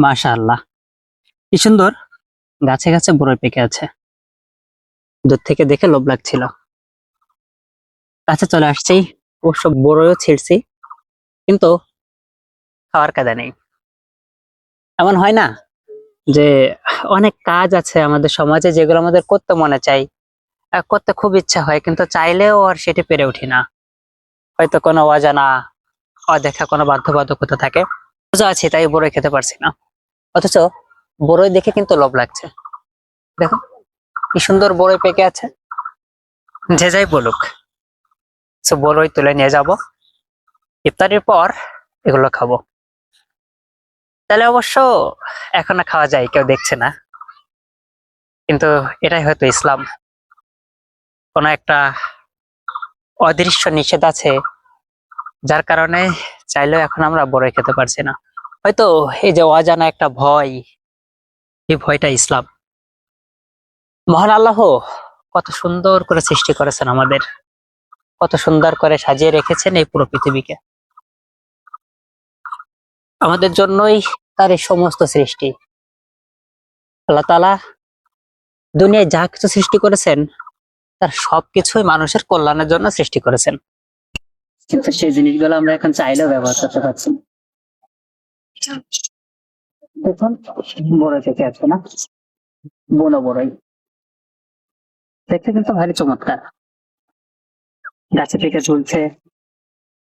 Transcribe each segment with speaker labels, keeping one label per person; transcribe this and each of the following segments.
Speaker 1: মাশাআল্লাহ, কি সুন্দর গাছে গাছে বড়ই পেকে আছে। দূর থেকে দেখে লোভ লাগছিল, কাছে চলে আসছি, অবশ্য বড়ইও ছিঁড়ছি, কিন্তু খাওয়ার কায়দা নেই। এমন হয় না যে অনেক কাজ আছে আমাদের সমাজে যেগুলো আমাদের করতে মনে চাই, করতে খুব ইচ্ছা হয়, কিন্তু চাইলেও আর সেটি পেরে উঠি না। হয়তো কোনো অজানা অদেখা কোনো বাধ্যবাধকতা থাকে, রোজা আছে তাই বড়ই খেতে পারছি না। অথচ বড়ই দেখে কিন্তু লোভ লাগছে। দেখো কি সুন্দর বড়ই পেকে আছে। যে যাই বলুক, বড়ই তুলে নিয়ে যাব, ইফতারের পর এগুলো খাবো। তাহলে অবশ্য এখনো খাওয়া যায়, কেউ দেখছে না, কিন্তু এটাই হয়তো ইসলাম। কোন একটা অদৃশ্য নিষেধ আছে, যার কারণে চাইলেও এখন আমরা বড়ই খেতে পারছি না। হয়তো এই যে অজানা একটা ভয়, এই ভয়টা ইসলাম। মহান আল্লাহ কত সুন্দর করে সৃষ্টি করেছেন আমাদের, কত সুন্দর করে সাজিয়ে রেখেছেন এই পুরো পৃথিবীকে। আমাদের জন্যই তার এই সমস্ত সৃষ্টি। আল্লাহ তাআলা দুনিয়ায় যা কিছু সৃষ্টি করেছেন, তার সবকিছুই মানুষের কল্যাণের জন্য সৃষ্টি করেছেন, কিন্তু সেই জিনিসগুলো আমরা এখন চাইলেও ব্যবহার করতে পারছি না। দেখুন বড়ই থেকে আছে না, বুনো বড়ই দেখতে কিন্তু ভারী চমৎকার, গাছে থেকে ঝুলছে।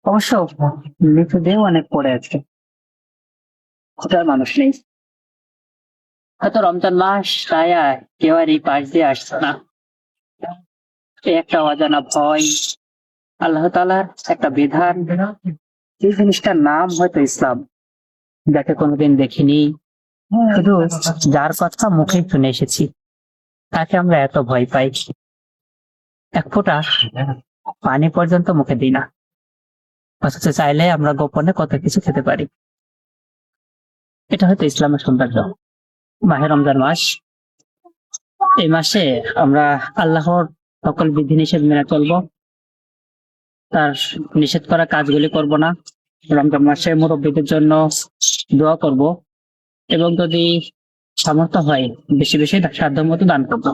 Speaker 1: অবশ্য নিচু দিয়েও অনেক পড়ে আছে, খোঁজার মানুষ নেই। হয়তো রমজান মাস, তাই আর কেউ আর এই পাশ দিয়ে আসছে না। এই একটা অজানা ভয়, আল্লাহ তাআলার একটা বিধান, এই জিনিসটার নাম হয়তো ইসলাম, যাকে কোনোদিন দেখিনি, শুধু যার কথা মুখে শুনে এসেছি, তাকে আমরা এত ভয় পাই, এক ফোঁটা পানি পর্যন্ত মুখে দিই না। অথচ চাইলে আমরা গোপনে কত কিছু খেতে পারি। এটা হয়তো ইসলামের সৌন্দর্য। মাহে রমজান মাস, এই মাসে আমরা আল্লাহর সকল বিধিনিষেধ মেনে চলবো, তার নিষেধ করা কাজগুলি করব না। রমজান মাসে মুরব্বীদের জন্য দোয়া করব, এবং যদি সামর্থ্য হয় বেশি বেশি সাধ্য মতো দান করবো।